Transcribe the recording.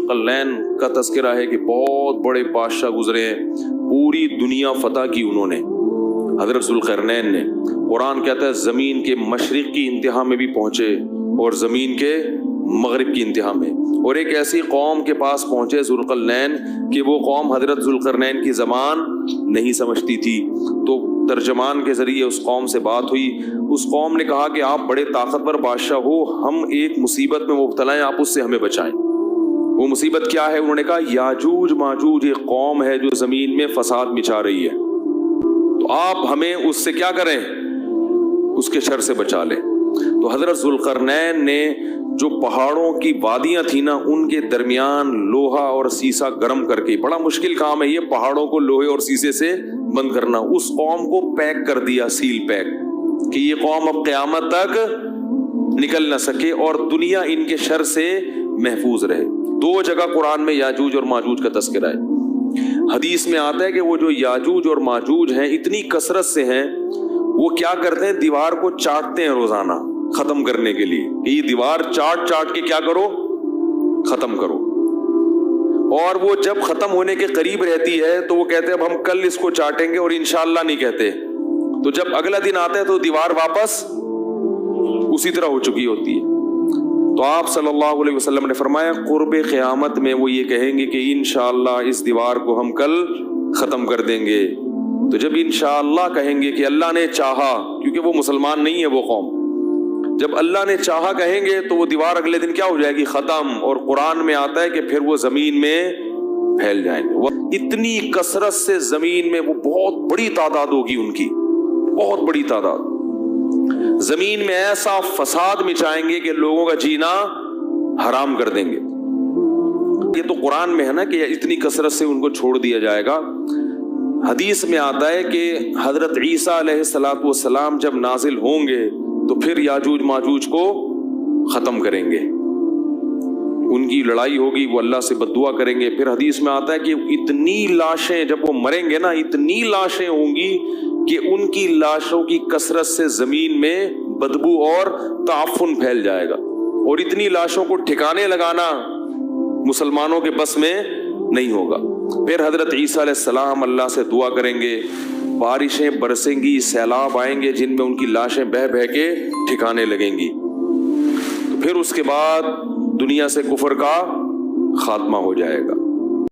ذوالقرنین کا تذکرہ ہے کہ بہت بڑے بادشاہ گزرے ہیں، پوری دنیا فتح کی انہوں نے، حضرت ذوالقرنین نے۔ قرآن کہتا ہے زمین کے مشرق کی انتہا میں بھی پہنچے اور زمین کے مغرب کی انتہا میں، اور ایک ایسی قوم کے پاس پہنچے ذوالقرنین کہ وہ قوم حضرت ذوالقرنین کی زبان نہیں سمجھتی تھی، تو ترجمان کے ذریعے اس قوم سے بات ہوئی۔ اس قوم نے کہا کہ آپ بڑے طاقتور بادشاہ ہو، ہم ایک مصیبت میں مبتلا ہیں، آپ اس سے ہمیں بچائیں۔ وہ مصیبت کیا ہے؟ انہوں نے کہا یاجوج ماجوج ایک قوم ہے جو زمین میں فساد مچا رہی ہے، تو آپ ہمیں اس سے کیا کریں؟ اس کے شر سے بچا لیں۔ تو حضرت ذوالقرنین نے جو پہاڑوں کی وادیاں تھیں نا، ان کے درمیان لوہا اور سیسا گرم کر کے، بڑا مشکل کام ہے یہ پہاڑوں کو لوہے اور سیسے سے بند کرنا، اس قوم کو پیک کر دیا، سیل پیک، کہ یہ قوم اب قیامت تک نکل نہ سکے اور دنیا ان کے شر سے محفوظ رہے۔ دو جگہ قرآن میں یاجوج اور ماجوج کا تذکرہ ہے۔ حدیث میں آتا ہے کہ وہ جو یاجوج اور ماجوج ہیں اتنی کثرت سے ہیں، وہ کیا کرتے ہیں؟ دیوار کو چاٹتے ہیں روزانہ ختم کرنے کے لیے، کہ یہ دیوار چاٹ چاٹ کے کیا کرو؟ ختم کرو۔ اور وہ جب ختم ہونے کے قریب رہتی ہے تو وہ کہتے ہیں اب ہم کل اس کو چاٹیں گے، اور انشاءاللہ نہیں کہتے، تو جب اگلا دن آتا ہے تو دیوار واپس اسی طرح ہو چکی ہوتی ہے۔ تو آپ صلی اللہ علیہ وسلم نے فرمایا قرب قیامت میں وہ یہ کہیں گے کہ انشاءاللہ اس دیوار کو ہم کل ختم کر دیں گے۔ تو جب انشاءاللہ کہیں گے کہ اللہ نے چاہا، کیونکہ وہ مسلمان نہیں ہے وہ قوم، جب اللہ نے چاہا کہیں گے تو وہ دیوار اگلے دن کیا ہو جائے گی؟ ختم۔ اور قرآن میں آتا ہے کہ پھر وہ زمین میں پھیل جائیں گے۔ وہ اتنی کثرت سے زمین میں وہ بہت بڑی تعداد ہوگی ان کی، بہت بڑی تعداد، زمین میں ایسا فساد مچائیں گے کہ لوگوں کا جینا حرام کر دیں گے۔ یہ تو قرآن میں ہے نا کہ اتنی کثرت سے ان کو چھوڑ دیا جائے گا۔ حدیث میں آتا ہے کہ حضرت عیسیٰ علیہ السلام جب نازل ہوں گے تو پھر یاجوج ماجوج کو ختم کریں گے، ان کی لڑائی ہوگی، وہ اللہ سے بددعا کریں گے۔ پھر حدیث میں آتا ہے کہ اتنی لاشیں جب وہ مریں گے نا، اتنی لاشیں ہوں گی کہ ان کی لاشوں کی کثرت سے زمین میں بدبو اور تعفن پھیل جائے گا، اور اتنی لاشوں کو ٹھکانے لگانا مسلمانوں کے بس میں نہیں ہوگا۔ پھر حضرت عیسیٰ علیہ السلام اللہ سے دعا کریں گے، بارشیں برسیں گی، سیلاب آئیں گے جن میں ان کی لاشیں بہہ بہہ کے ٹھکانے لگیں گی، تو پھر اس کے بعد دنیا سے کفر کا خاتمہ ہو جائے گا۔